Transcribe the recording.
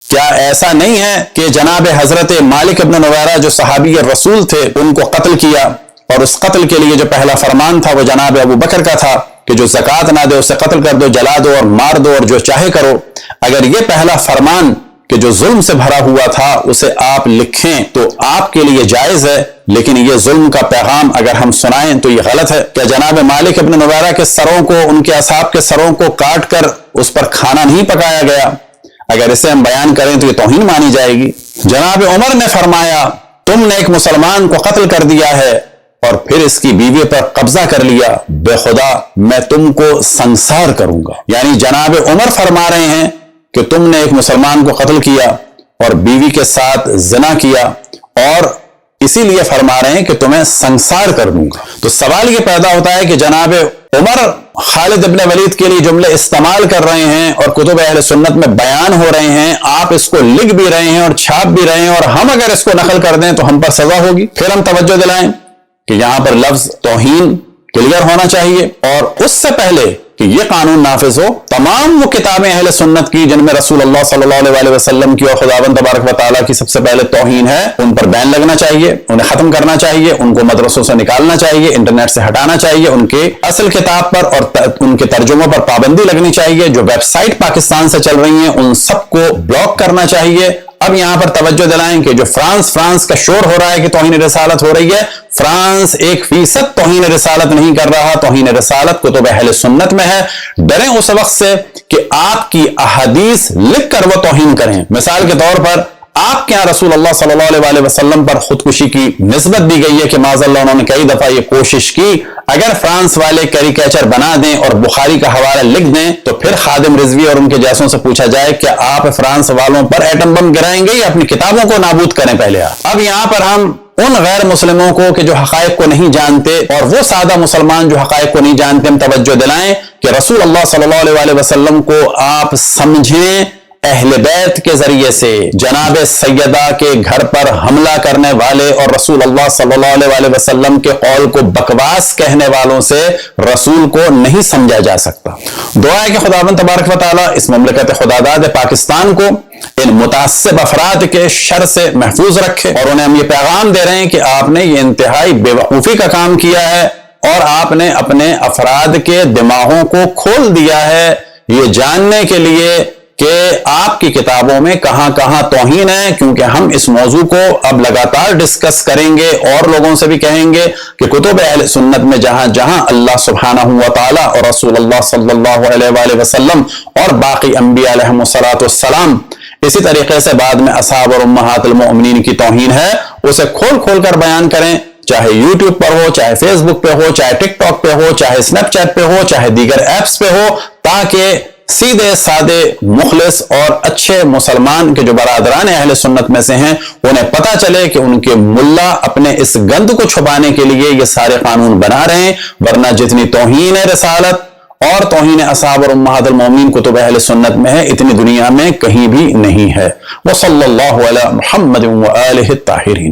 کیا ایسا نہیں ہے کہ جناب حضرت مالک ابن نویرہ جو صحابی رسول تھے ان کو قتل کیا، اور اس قتل کے لیے جو پہلا فرمان تھا وہ جناب ابو بکر کا تھا کہ جو زکوٰۃ نہ دے اسے قتل کر دو، جلا دو اور مار دو اور جو چاہے کرو۔ اگر یہ پہلا فرمان کہ جو ظلم سے بھرا ہوا تھا اسے آپ لکھیں تو آپ کے لیے جائز ہے، لیکن یہ ظلم کا پیغام اگر ہم سنائیں تو یہ غلط ہے۔ کیا جناب مالک ابن نویرہ کے سروں کو، ان کے اصحاب کے سروں کو کاٹ کر اس پر کھانا نہیں پکایا گیا؟ اگر اسے ہم بیان کریں تو یہ توہین مانی جائے گی۔ جناب عمر نے فرمایا تم نے ایک مسلمان کو قتل کر دیا ہے اور پھر اس کی بیوی پر قبضہ کر لیا، بے خدا میں تم کو سنسار کروں گا۔ یعنی جناب عمر فرما رہے ہیں کہ تم نے ایک مسلمان کو قتل کیا اور بیوی کے ساتھ زنا کیا، اور اسی لیے فرما رہے ہیں کہ تمہیں سنسار کر دوں گا۔ تو سوال یہ پیدا ہوتا ہے کہ جناب عمر خالد ابن ولید کے لیے جملے استعمال کر رہے ہیں اور کتب اہل سنت میں بیان ہو رہے ہیں، آپ اس کو لکھ بھی رہے ہیں اور چھاپ بھی رہے ہیں، اور ہم اگر اس کو نقل کر دیں تو ہم پر سزا ہوگی۔ پھر ہم توجہ دلائیں کہ یہاں پر لفظ توہین کلیئر ہونا چاہیے، اور اس سے پہلے کہ یہ قانون نافذ ہو، تمام وہ کتابیں اہل سنت کی جن میں رسول اللہ صلی اللہ علیہ وسلم کی اور خداوند تبارک و تعالیٰ کی سب سے پہلے توہین ہے، ان پر بین لگنا چاہیے، انہیں ختم کرنا چاہیے، ان کو مدرسوں سے نکالنا چاہیے، انٹرنیٹ سے ہٹانا چاہیے، ان کے اصل کتاب پر اور ان کے ترجموں پر پابندی لگنی چاہیے، جو ویب سائٹ پاکستان سے چل رہی ہیں ان سب کو بلاک کرنا چاہیے۔ اب یہاں پر توجہ دلائیں کہ جو فرانس کا شور ہو رہا ہے کہ توہین رسالت ہو رہی ہے، فرانس 1% توہین رسالت نہیں کر رہا، توہین رسالت کتب اہل سنت میں ہے۔ ڈریں اس وقت سے کہ آپ کی احادیث لکھ کر وہ توہین کریں۔ مثال کے طور پر آپ کے یہاں رسول اللہ صلی اللہ علیہ وسلم پر خودکشی کی نسبت دی گئی ہے کہ معاذ اللہ انہوں نے کئی دفعہ یہ کوشش کی، اگر فرانس والے کیریکیچر بنا دیں اور بخاری کا حوالہ لکھ دیں تو پھر خادم رضوی اور ان کے جیسوں سے پوچھا جائے کہ آپ فرانس والوں پر ایٹم بم گرائیں گے یا اپنی کتابوں کو نابود کریں پہلے آپ۔ اب یہاں پر ہم ان غیر مسلموں کو کہ جو حقائق کو نہیں جانتے اور وہ سادہ مسلمان جو حقائق کو نہیں جانتے، ہم توجہ دلائیں کہ رسول اللہ صلی اللہ علیہ وسلم کو آپ سمجھیں اہل بیت کے ذریعے سے، جناب سیدہ کے گھر پر حملہ کرنے والے اور رسول اللہ صلی اللہ علیہ وسلم کے قول کو بکواس کہنے والوں سے رسول کو نہیں سمجھا جا سکتا۔ دعا ہے کہ خداوند تبارک و تعالیٰ اس مملکت خداداد پاکستان کو ان متعصب افراد کے شر سے محفوظ رکھے، اور انہیں ہم یہ پیغام دے رہے ہیں کہ آپ نے یہ انتہائی بے وقوفی کا کام کیا ہے اور آپ نے اپنے افراد کے دماغوں کو کھول دیا ہے یہ جاننے کے لیے کہ آپ کی کتابوں میں کہاں کہاں توہین ہے، کیونکہ ہم اس موضوع کو اب لگاتار ڈسکس کریں گے اور لوگوں سے بھی کہیں گے کہ کتب اہل سنت میں جہاں جہاں اللہ سبحانہ و تعالی اور رسول اللہ صلی اللہ علیہ وآلہ وسلم اور باقی انبیاء علیہم السلام، اسی طریقے سے بعد میں اصحاب اور امہات المؤمنین کی توہین ہے، اسے کھول کھول کر بیان کریں، چاہے یوٹیوب پر ہو، چاہے فیس بک پہ ہو، چاہے ٹک ٹاک پہ ہو، چاہے اسنیپ چیٹ پہ ہو، چاہے دیگر ایپس پہ ہو، تاکہ سیدھے سادے مخلص اور اچھے مسلمان کے جو برادران اہل سنت میں سے ہیں انہیں پتا چلے کہ ان کے ملا اپنے اس گند کو چھپانے کے لیے یہ سارے قانون بنا رہے ہیں، ورنہ جتنی توہین رسالت اور توہین اصحاب اور امہات المومنین کتب اہل سنت میں ہے اتنی دنیا میں کہیں بھی نہیں ہے۔ وصلی اللہ علی محمد وآلہ الطاہرین۔